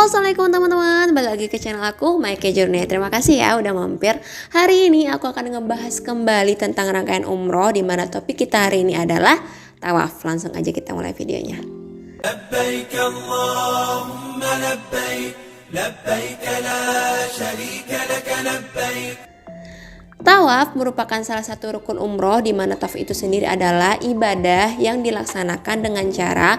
Halo, assalamualaikum teman-teman. Balik lagi ke channel aku, Maike Journey. Terima kasih ya udah mampir. Hari ini aku akan ngebahas kembali tentang rangkaian umroh, di mana topik kita hari ini adalah tawaf. Langsung aja kita mulai videonya. Labbaik Allahumma labbaik, labbaik la syarika laka labbaik. Tawaf merupakan salah satu rukun umroh, di mana tawaf itu sendiri adalah ibadah yang dilaksanakan dengan cara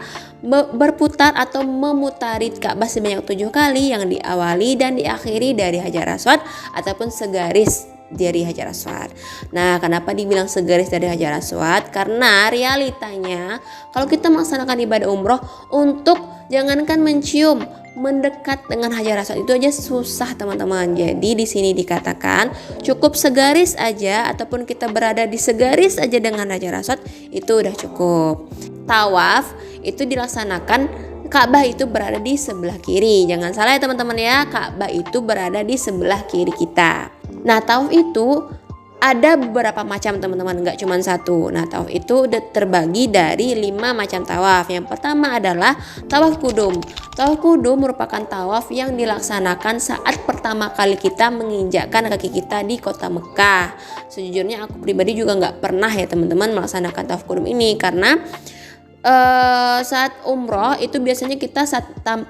berputar atau memutari Ka'bah sebanyak 7 kali, yang diawali dan diakhiri dari Hajar Aswad ataupun segaris dari Hajar Aswad. Nah, kenapa dibilang segaris dari Hajar Aswad? Karena realitanya kalau kita melaksanakan ibadah umroh, untuk jangankan mencium, mendekat dengan Hajar Aswad itu aja susah teman-teman. Jadi di sini dikatakan cukup segaris aja, ataupun kita berada di segaris aja dengan Hajar Aswad itu udah cukup. Tawaf itu dilaksanakan, Ka'bah itu berada di sebelah kiri. Jangan salah ya teman-teman ya, Ka'bah itu berada di sebelah kiri kita. Nah, tawaf itu ada beberapa macam teman-teman, nggak cuma satu. Nah, tawaf itu terbagi dari 5 macam tawaf. Yang pertama adalah tawaf kudum. Tawaf kudum merupakan tawaf yang dilaksanakan saat pertama kali kita menginjakkan kaki kita di kota Mekah. Sejujurnya aku pribadi juga nggak pernah ya teman-teman melaksanakan tawaf kudum ini, karena saat umroh itu biasanya kita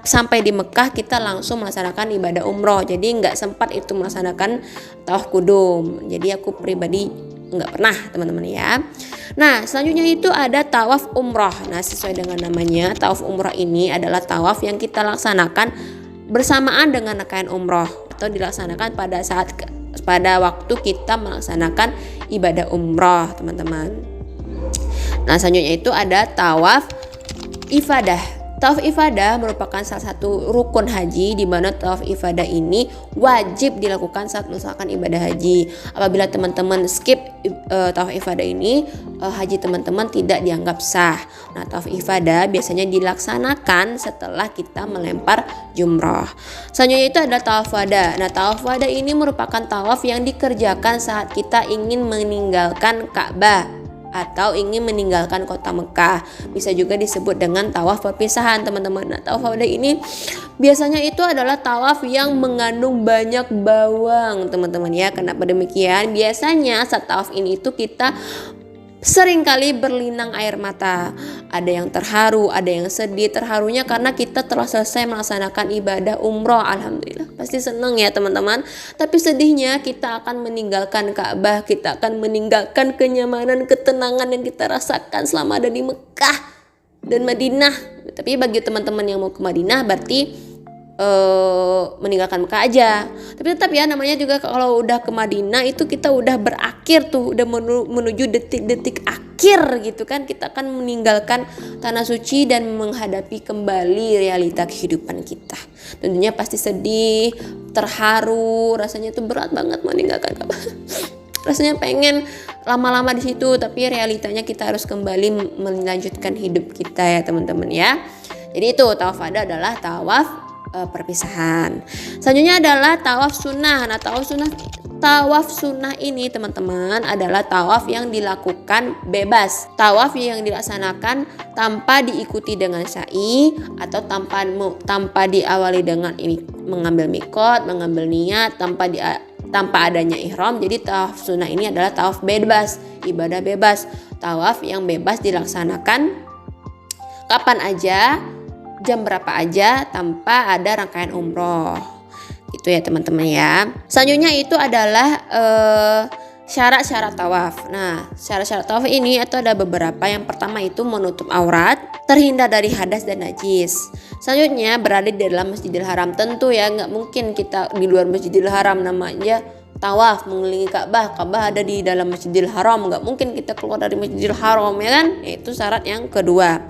sampai di Mekah kita langsung melaksanakan ibadah umroh, jadi nggak sempat itu melaksanakan tawaf kudum. Jadi aku pribadi nggak pernah teman-teman ya. Nah, selanjutnya itu ada tawaf umroh. Nah, sesuai dengan namanya, tawaf umroh ini adalah tawaf yang kita laksanakan bersamaan dengan rangkaian umroh, atau dilaksanakan pada waktu kita melaksanakan ibadah umroh teman-teman. Nah, selanjutnya itu ada tawaf ifadah. Tawaf ifadah merupakan salah satu rukun haji, di mana tawaf ifadah ini wajib dilakukan saat melaksanakan ibadah haji. Apabila teman-teman skip tawaf ifadah ini, haji teman-teman tidak dianggap sah. Nah, tawaf ifadah biasanya dilaksanakan setelah kita melempar jumroh. Selanjutnya itu ada tawaf wada. Nah, tawaf wada ini merupakan tawaf yang dikerjakan saat kita ingin meninggalkan Ka'bah atau ingin meninggalkan kota Mekah. Bisa juga disebut dengan tawaf perpisahan teman-teman. Nah, tawaf wada ini biasanya itu adalah tawaf yang mengandung banyak bawang teman-teman ya. Kenapa demikian? Biasanya saat tawaf ini itu kita seringkali berlinang air mata. Ada yang terharu, ada yang sedih. Terharunya karena kita telah selesai melaksanakan ibadah umroh. Alhamdulillah, pasti senang ya teman-teman. Tapi sedihnya kita akan meninggalkan Ka'bah, kita akan meninggalkan kenyamanan, ketenangan yang kita rasakan selama ada di Mekah dan Madinah. Tapi bagi teman-teman yang mau ke Madinah berarti meninggalkan Mekah aja. Tapi tetap ya, namanya juga kalau udah ke Madinah itu kita udah berakhir tuh, udah menuju detik-detik akhir gitu kan. Kita akan meninggalkan tanah suci dan menghadapi kembali realita kehidupan kita. Tentunya pasti sedih, terharu, rasanya itu berat banget meninggalkan Ka'bah. Rasanya pengen lama-lama di situ, tapi realitanya kita harus kembali melanjutkan hidup kita ya teman-teman ya. Jadi itu tawaf wada adalah tawaf perpisahan. Selanjutnya adalah tawaf sunnah. Nah, tawaf sunnah ini teman-teman adalah tawaf yang dilakukan bebas. Tawaf yang dilaksanakan tanpa diikuti dengan sa'i, atau tanpa diawali dengan mengambil mikot, mengambil niat, tanpa adanya ihram. Jadi tawaf sunnah ini adalah tawaf bebas, ibadah bebas. Tawaf yang bebas dilaksanakan kapan aja, jam berapa aja, tanpa ada rangkaian umroh. Gitu ya teman-teman ya. Selanjutnya itu adalah syarat-syarat tawaf. Nah, syarat-syarat tawaf ini itu ada beberapa. Yang pertama itu menutup aurat, terhindar dari hadas dan najis. Selanjutnya berada di dalam Masjidil Haram. Tentu ya, nggak mungkin kita di luar Masjidil Haram, namanya tawaf mengelilingi Ka'bah. Ka'bah ada di dalam Masjidil Haram, nggak mungkin kita keluar dari Masjidil Haram ya kan. Itu syarat yang kedua.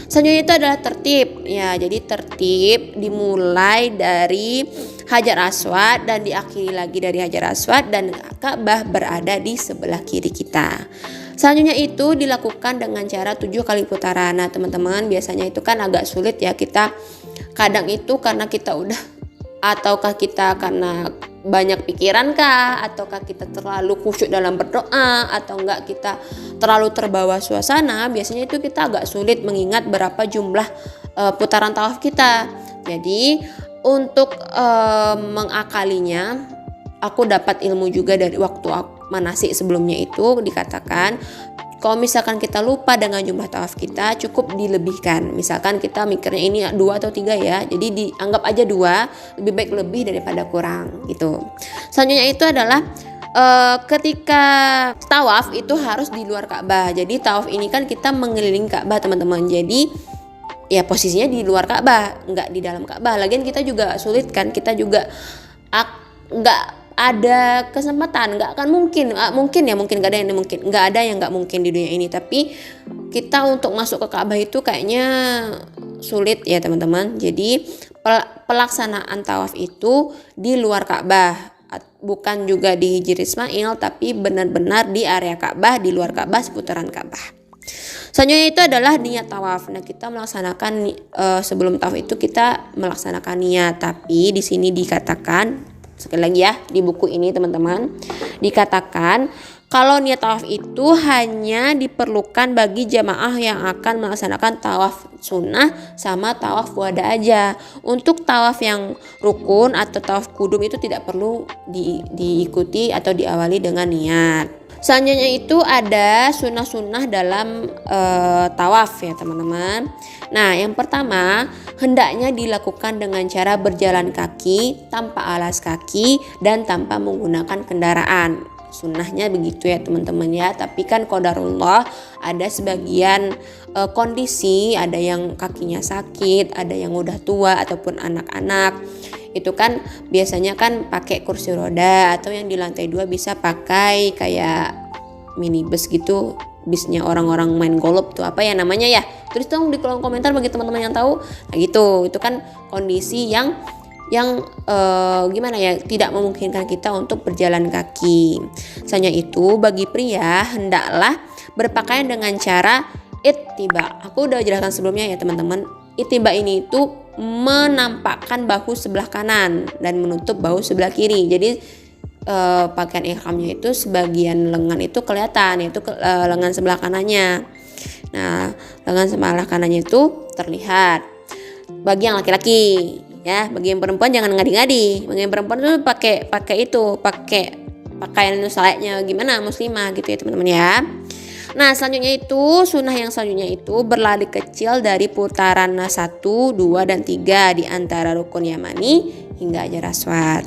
Selanjutnya itu adalah tertib ya. Jadi tertib dimulai dari Hajar Aswad dan diakhiri lagi dari Hajar Aswad, dan Ka'bah berada di sebelah kiri kita. Selanjutnya itu dilakukan dengan cara 7 kali putaran. Nah teman-teman, biasanya itu kan agak sulit ya, kita kadang itu karena kita udah, ataukah kita karena banyak pikiran kah, ataukah kita terlalu khusyuk dalam berdoa, atau enggak kita terlalu terbawa suasana, biasanya itu kita agak sulit mengingat berapa jumlah putaran tawaf kita. Jadi Untuk mengakalinya, aku dapat ilmu juga dari waktu manasik sebelumnya itu dikatakan kalau misalkan kita lupa dengan jumlah tawaf kita, cukup dilebihkan. Misalkan kita mikirnya ini 2 atau 3 ya, jadi dianggap aja 2, lebih baik lebih daripada kurang gitu. Selanjutnya itu adalah ketika tawaf itu harus di luar Ka'bah. Jadi tawaf ini kan kita mengelilingi Ka'bah teman-teman. Jadi ya posisinya di luar Ka'bah, nggak di dalam Ka'bah. Lagian kita juga sulit kan, kita juga nggak ada kesempatan, nggak akan mungkin nggak ada yang mungkin, nggak ada yang nggak mungkin di dunia ini. Tapi kita untuk masuk ke Ka'bah itu kayaknya sulit ya teman-teman. Jadi pelaksanaan tawaf itu di luar Ka'bah, bukan juga di Hijri Ismail, tapi benar-benar di area Ka'bah, di luar Ka'bah, seputaran Ka'bah. Selanjutnya itu adalah niat tawaf. Nah, kita melaksanakan sebelum tawaf itu kita melaksanakan niat, tapi di sini dikatakan sekali lagi ya, di buku ini teman-teman dikatakan kalau niat tawaf itu hanya diperlukan bagi jamaah yang akan melaksanakan tawaf sunnah sama tawaf wada aja. Untuk tawaf yang rukun atau tawaf kudum itu tidak perlu diikuti atau diawali dengan niat. Selanjutnya itu ada sunnah-sunnah dalam tawaf ya teman-teman. Nah, yang pertama hendaknya dilakukan dengan cara berjalan kaki tanpa alas kaki dan tanpa menggunakan kendaraan. Sunnahnya begitu ya teman-teman ya. Tapi kan qadarullah, ada sebagian kondisi, ada yang kakinya sakit, ada yang udah tua ataupun anak-anak. Itu kan biasanya kan pakai kursi roda, atau yang di lantai 2 bisa pakai kayak minibus gitu, bisnya orang-orang main golf tuh, apa ya namanya ya, tulis dong di kolom komentar bagi teman-teman yang tahu. Nah gitu, itu kan kondisi yang gimana ya, tidak memungkinkan kita untuk berjalan kaki. Misalnya itu bagi pria hendaklah berpakaian dengan cara ittiba. Aku udah jelaskan sebelumnya ya teman-teman. Ittiba ini itu menampakkan bahu sebelah kanan dan menutup bahu sebelah kiri. Jadi pakaian ihramnya itu sebagian lengan itu kelihatan, yaitu lengan sebelah kanannya. Nah, lengan sebelah kanannya itu terlihat. Bagi yang laki-laki ya, bagi yang perempuan jangan ngadi-ngadi. Bagi yang perempuan itu pakai pakaian selayaknya gimana muslimah gitu ya teman-teman ya. Nah, selanjutnya itu sunnah yang selanjutnya itu berlari kecil dari putaran 1, 2, dan 3 di antara rukun Yamani hingga Hajar Aswad.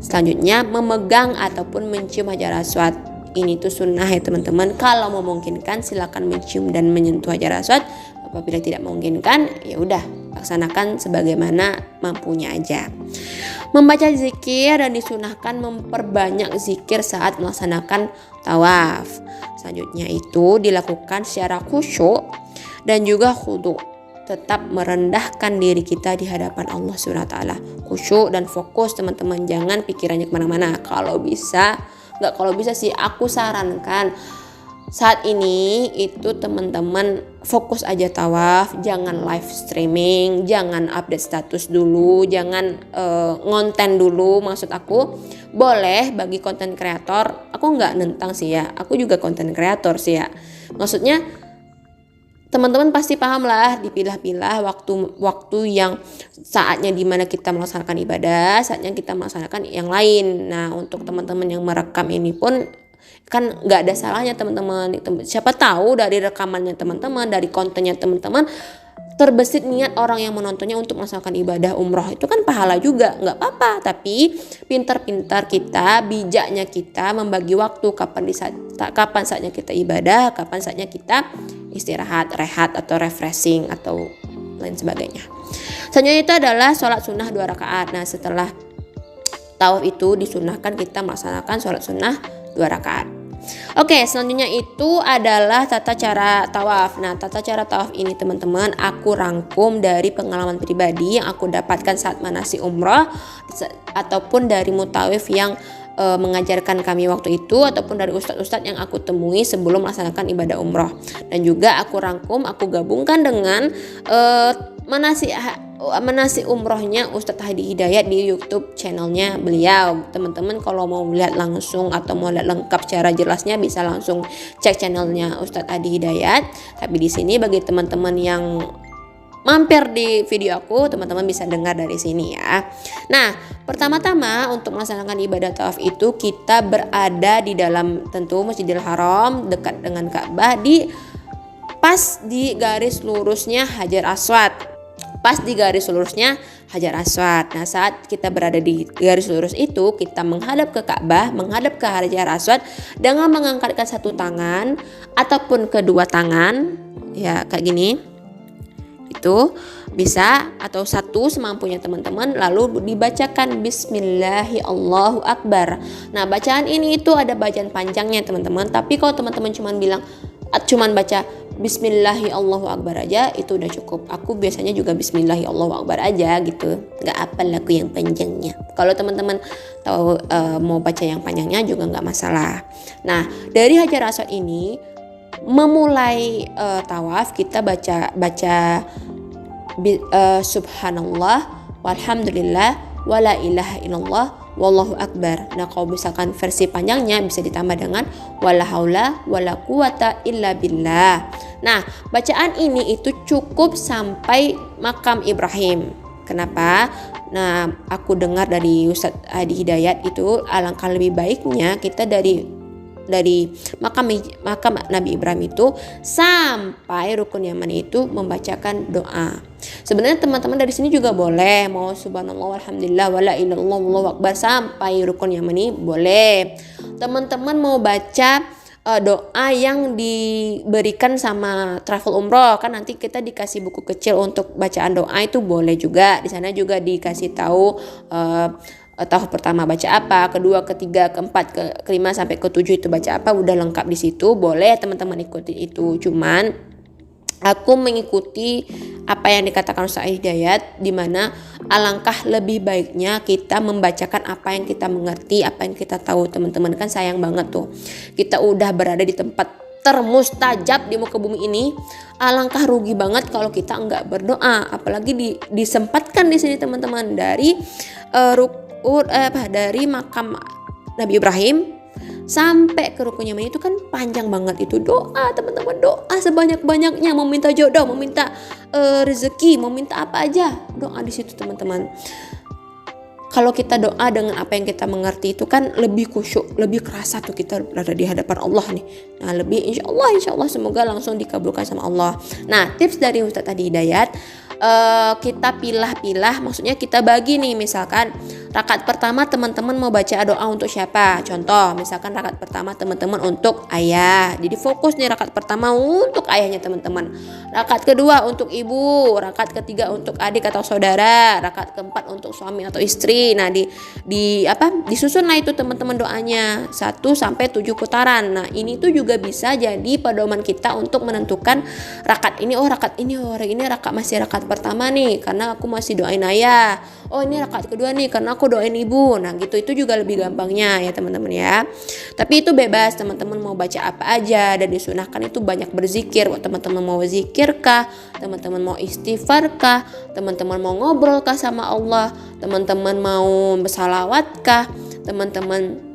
Selanjutnya memegang ataupun mencium Hajar Aswad. Ini tuh sunnah ya teman-teman. Kalau memungkinkan silakan mencium dan menyentuh Hajar Aswad. Apabila tidak memungkinkan, ya udah laksanakan sebagaimana mampunya aja. Membaca zikir dan disunahkan memperbanyak zikir saat melaksanakan tawaf. Selanjutnya itu dilakukan secara khusyuk dan juga khudu. Tetap merendahkan diri kita di hadapan Allah SWT. Khusyuk dan fokus teman-teman, jangan pikirannya kemana-mana. Kalau bisa sih aku sarankan saat ini itu teman-teman fokus aja tawaf, jangan live streaming, jangan update status dulu, jangan ngonten dulu. Maksud aku boleh bagi konten kreator, aku nggak nentang sih ya, aku juga konten kreator sih ya. Maksudnya teman-teman pasti paham lah, dipilah-pilah waktu yang saatnya dimana kita melaksanakan ibadah, saatnya kita melaksanakan yang lain. Nah, untuk teman-teman yang merekam ini pun kan nggak ada salahnya teman-teman. Siapa tahu dari rekamannya teman-teman, dari kontennya teman-teman terbesit niat orang yang menontonnya untuk melaksanakan ibadah umroh, itu kan pahala juga, nggak apa-apa. Tapi pintar-pintar kita, bijaknya kita membagi waktu, kapan saatnya kita ibadah, kapan saatnya kita istirahat, rehat atau refreshing atau lain sebagainya. Selanjutnya itu adalah sholat sunnah 2 rakaat. Nah, setelah tawaf itu disunahkan kita melaksanakan sholat sunnah 2 rakaat. Oke, selanjutnya itu adalah tata cara tawaf. Nah, tata cara tawaf ini teman-teman aku rangkum dari pengalaman pribadi yang aku dapatkan saat manasik umrah, ataupun dari mutawif yang mengajarkan kami waktu itu, ataupun dari ustadz-ustadz yang aku temui sebelum melaksanakan ibadah umroh. Dan juga aku rangkum, aku gabungkan dengan manasik umrohnya Ustadz Hadi Hidayat di YouTube channelnya beliau. Teman-teman kalau mau melihat langsung atau mau lihat lengkap cara jelasnya bisa langsung cek channelnya Ustadz Hadi Hidayat. Tapi di sini bagi teman-teman yang mampir di video aku, teman-teman bisa dengar dari sini ya. Nah, pertama-tama untuk melaksanakan ibadah tawaf itu kita berada di dalam tentu Masjidil Haram dekat dengan Ka'bah, pas di garis lurusnya Hajar Aswad. Pas di garis lurusnya Hajar Aswad. Nah, saat kita berada di garis lurus itu, kita menghadap ke Ka'bah, menghadap ke Hajar Aswad dengan mengangkatkan satu tangan ataupun kedua tangan, ya kayak gini. Itu bisa, atau satu semampunya teman-teman, lalu dibacakan Bismillahi Allahu Akbar. Nah, bacaan ini itu ada bacaan panjangnya teman-teman, tapi kalau teman-teman cuman baca Bismillahi Allahu Akbar aja itu udah cukup. Aku biasanya juga Bismillahi Allahu Akbar aja gitu, nggak apal aku yang panjangnya. Kalau teman-teman tahu mau baca yang panjangnya juga nggak masalah. Nah, dari Hajar Aswad ini memulai tawaf, kita baca subhanallah walhamdulillah wala ilaha illallah wallahu akbar. Nah, kalau misalkan versi panjangnya bisa ditambah dengan wala haula wala quwata illa billah. Nah, bacaan ini itu cukup sampai makam Ibrahim. Kenapa? Nah, aku dengar dari Ustadz Hadi Hidayat itu alangkah lebih baiknya kita dari makam Nabi Ibrahim itu sampai rukun Yamani itu membacakan doa. Sebenarnya teman-teman dari sini juga boleh mau subhanallah walhamdulillah wala ilallah wallahu akbar sampai rukun Yamani boleh. Teman-teman mau baca doa yang diberikan sama travel umroh, kan nanti kita dikasih buku kecil untuk bacaan doa, itu boleh juga. Di sana juga dikasih tahu tahap pertama baca apa, kedua, ketiga, keempat, kelima sampai ketujuh itu baca apa, udah lengkap di situ. Boleh teman-teman ikuti itu. Cuman aku mengikuti apa yang dikatakan Ustaz Hidayat, di mana alangkah lebih baiknya kita membacakan apa yang kita mengerti, apa yang kita tahu. Teman-teman, kan sayang banget tuh kita udah berada di tempat termustajab di muka bumi ini, alangkah rugi banget kalau kita enggak berdoa. Apalagi disempatkan di sini teman-teman, dari dari makam Nabi Ibrahim sampai ke rukun Yamani itu kan panjang banget. Itu doa teman-teman, doa sebanyak-banyaknya, mau minta jodoh, mau minta rezeki, mau minta apa aja, doa di situ teman-teman. Kalau kita doa dengan apa yang kita mengerti itu kan lebih khusyuk, lebih kerasa tuh kita berada di hadapan Allah nih. Nah, lebih insya Allah semoga langsung dikabulkan sama Allah. Nah, tips dari Ustadz Hadi Hidayat, kita pilah-pilah, maksudnya kita bagi nih. Misalkan rakaat pertama teman-teman mau baca doa untuk siapa? Contoh, misalkan rakaat pertama teman-teman untuk ayah, jadi fokus nih rakaat pertama untuk ayahnya teman-teman. Rakaat kedua untuk ibu, rakaat ketiga untuk adik atau saudara, rakaat keempat untuk suami atau istri. Nah, disusun lah itu teman-teman doanya 1 sampai 7 putaran. Nah, ini tuh juga bisa jadi pedoman kita untuk menentukan rakaat ini masih rakaat pertama nih karena aku masih doain ayah. Oh, ini rakaat kedua nih karena aku doain ibu. Nah, gitu, itu juga lebih gampangnya ya teman-teman ya. Tapi itu bebas, teman-teman mau baca apa aja, dan disunahkan itu banyak berzikir. Teman-teman mau zikir kah, teman-teman mau istighfar kah, teman-teman mau ngobrol kah sama Allah, teman-teman mau bersalawat kah, teman-teman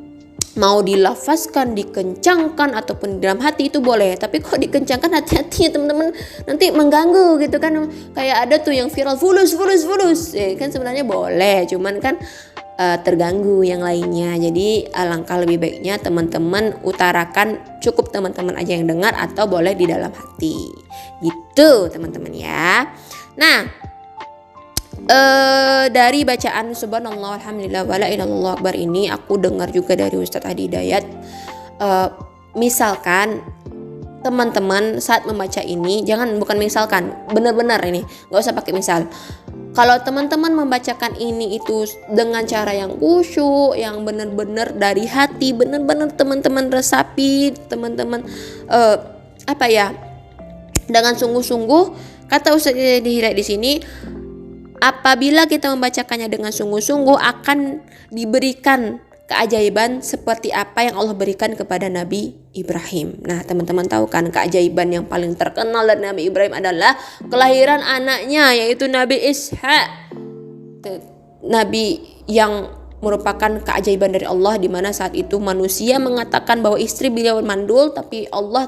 mau dilafazkan, dikencangkan ataupun di dalam hati itu boleh. Tapi kok dikencangkan, hati-hati ya teman-teman, nanti mengganggu gitu kan. Kayak ada tuh yang viral fulus kan sebenarnya boleh, cuman kan terganggu yang lainnya. Jadi alangkah lebih baiknya teman-teman utarakan, cukup teman-teman aja yang dengar atau boleh di dalam hati gitu teman-teman ya. Nah, dari bacaan subhanallah alhamdulillah wala ilallah akbar ini aku dengar juga dari Ustadz Hadi Hidayat, misalkan teman-teman saat membaca ini, bukan misalkan, benar-benar ini nggak usah pakai misal. Kalau teman-teman membacakan ini itu dengan cara yang khusyuk, yang benar-benar dari hati, benar-benar teman-teman resapi, teman-teman dengan sungguh-sungguh, kata Ustadz Hidayat di sini, apabila kita membacakannya dengan sungguh-sungguh akan diberikan keajaiban seperti apa yang Allah berikan kepada Nabi Ibrahim. Nah, teman-teman tahu kan keajaiban yang paling terkenal dari Nabi Ibrahim adalah kelahiran anaknya, yaitu Nabi Ishak. Nabi yang merupakan keajaiban dari Allah, di mana saat itu manusia mengatakan bahwa istri beliau mandul, tapi Allah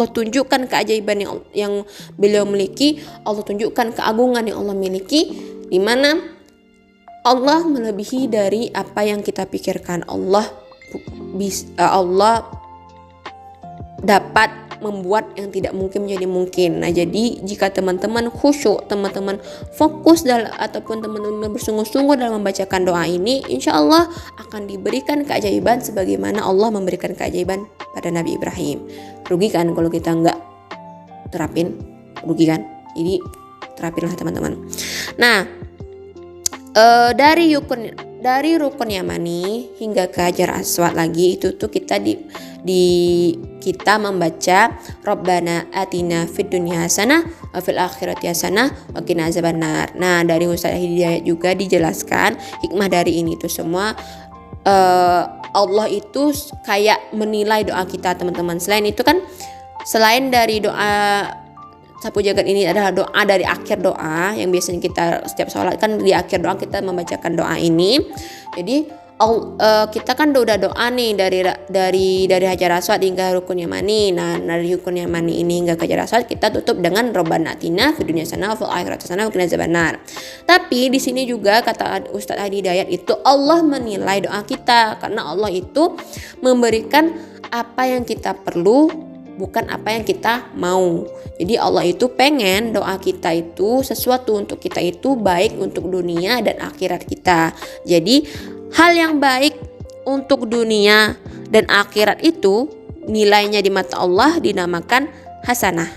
tunjukkan keajaiban yang beliau miliki, Allah tunjukkan keagungan yang Allah miliki, di mana Allah melebihi dari apa yang kita pikirkan. Allah dapat membuat yang tidak mungkin menjadi mungkin. Nah, jadi jika teman-teman khusyuk, teman-teman fokus ataupun teman-teman bersungguh-sungguh dalam membacakan doa ini, insya Allah akan diberikan keajaiban sebagaimana Allah memberikan keajaiban pada Nabi Ibrahim. Rugi kan kalau kita nggak terapin? Rugi kan? Jadi terapinlah teman-teman. Nah, dari rukun Yamani hingga ke Hajar Aswad lagi, itu tuh kita kita membaca Rabbana atina fid dunya hasanah wa fil akhirati hasanah wa qina azabannar. Nah, dari Ustaz Hidayat juga dijelaskan hikmah dari ini itu semua. Allah itu kayak menilai doa kita, teman-teman. Selain dari doa sapu jagat ini adalah doa dari akhir doa yang biasanya kita setiap sholat kan di akhir doa kita membacakan doa ini. Jadi kita kan udah doa nih dari Hajar Aswad hingga rukun Yamani. Nah, dari rukun Yamani ini hingga ke Hajar Aswad kita tutup dengan Rabbana atina fid dunya hasanah wa fil akhirati hasanah wa qina azabannar. Tapi di sini juga kata Ustaz Hadi Hidayat itu Allah menilai doa kita, karena Allah itu memberikan apa yang kita perlu, bukan apa yang kita mau. Jadi Allah itu pengen doa kita itu sesuatu untuk kita itu baik untuk dunia dan akhirat kita. Jadi hal yang baik untuk dunia dan akhirat itu nilainya di mata Allah dinamakan hasanah,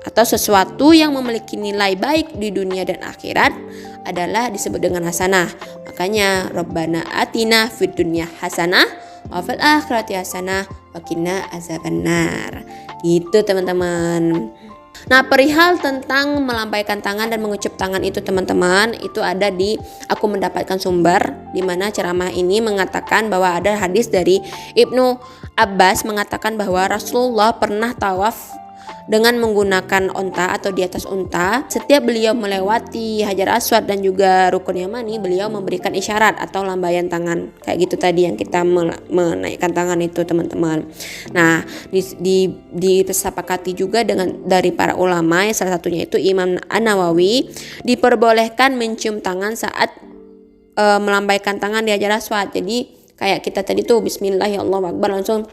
atau sesuatu yang memiliki nilai baik di dunia dan akhirat adalah disebut dengan hasanah. Makanya Rabbana atina fid dunya hasanah wa fil akhirati hasanah wa qina azabannar. Gitu teman-teman. Nah, perihal tentang melambaikan tangan dan mengucup tangan itu teman-teman, itu ada aku mendapatkan sumber di mana ceramah ini mengatakan bahwa ada hadis dari Ibnu Abbas mengatakan bahwa Rasulullah pernah tawaf dengan menggunakan unta atau di atas unta. Setiap beliau melewati Hajar Aswad dan juga rukun Yamani, beliau memberikan isyarat atau lambaian tangan. Kayak gitu tadi yang kita menaikkan tangan itu teman-teman. Nah, disepakati juga dari para ulama, salah satunya itu Imam An-Nawawi, diperbolehkan mencium tangan saat melambaikan tangan di Hajar Aswad. Jadi kayak kita tadi tuh Bismillah ya Allah Akbar, langsung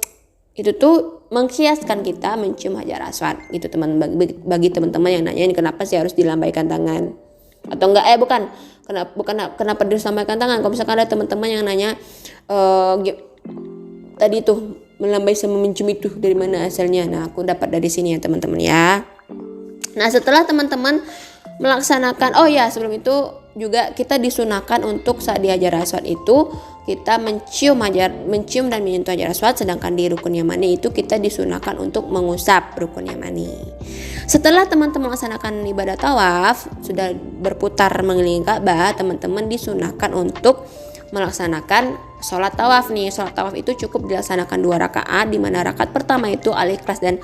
itu tuh menghiaskan kita mencium Hajar Aswad gitu teman. Bagi teman-teman yang nanyain kenapa sih harus dilambaikan tangan atau enggak, kenapa dilambaikan tangan. Kalau misalkan ada teman-teman yang nanya tadi tuh melambai sama mencium itu dari mana asalnya, nah aku dapat dari sini ya teman-teman ya. Nah, setelah teman-teman melaksanakan, sebelum itu juga kita disunahkan untuk saat di Hajar Aswad itu kita mencium dan menyentuh Hajar Aswad, sedangkan di rukun Yamani itu kita disunahkan untuk mengusap rukun Yamani. Setelah teman-teman melaksanakan ibadah tawaf, sudah berputar mengelilingi Ka'bah, teman-teman disunahkan untuk melaksanakan sholat tawaf nih. Sholat tawaf itu cukup dilaksanakan 2 rakaat, di mana rakaat pertama itu Al-Ikhlas dan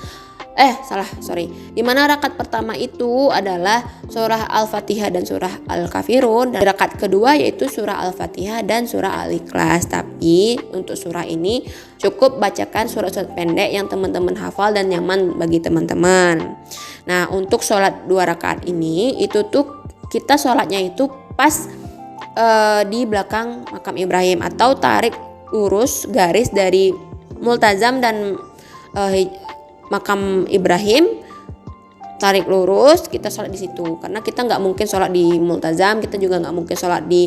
di mana rakaat pertama itu adalah surah Al-Fatihah dan surah Al-Kafirun, dan rakaat kedua yaitu surah Al-Fatihah dan surah Al-Ikhlas. Tapi untuk surah ini cukup bacakan surat-surat pendek yang teman-teman hafal dan nyaman bagi teman-teman. Nah, untuk sholat 2 rakaat ini itu tuh kita sholatnya itu pas di belakang makam Ibrahim, atau tarik lurus garis dari Multazam dan makam Ibrahim, tarik lurus, kita sholat di situ. Karena kita nggak mungkin sholat di Multazam, kita juga nggak mungkin sholat di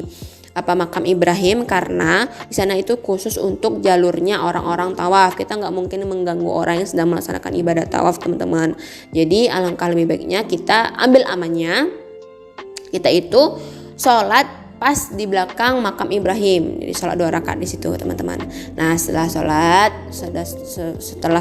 makam Ibrahim, karena di sana itu khusus untuk jalurnya orang-orang tawaf. Kita nggak mungkin mengganggu orang yang sedang melaksanakan ibadah tawaf, teman-teman. Jadi alangkah lebih baiknya kita ambil amannya, kita itu sholat pas di belakang makam Ibrahim. Jadi sholat 2 rakaat di situ, teman-teman. Nah, setelah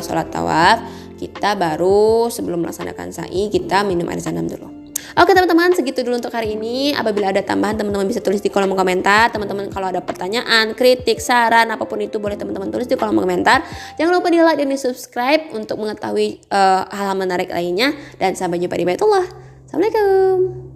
sholat tawaf, kita baru sebelum melaksanakan sa'i kita minum air zam-zam dulu. Oke teman-teman, segitu dulu untuk hari ini. Apabila ada tambahan, teman-teman bisa tulis di kolom komentar. Teman-teman kalau ada pertanyaan, kritik, saran, apapun itu boleh teman-teman tulis di kolom komentar. Jangan lupa di like dan di subscribe untuk mengetahui hal-hal menarik lainnya. Dan sampai jumpa di Baitullah. Assalamualaikum.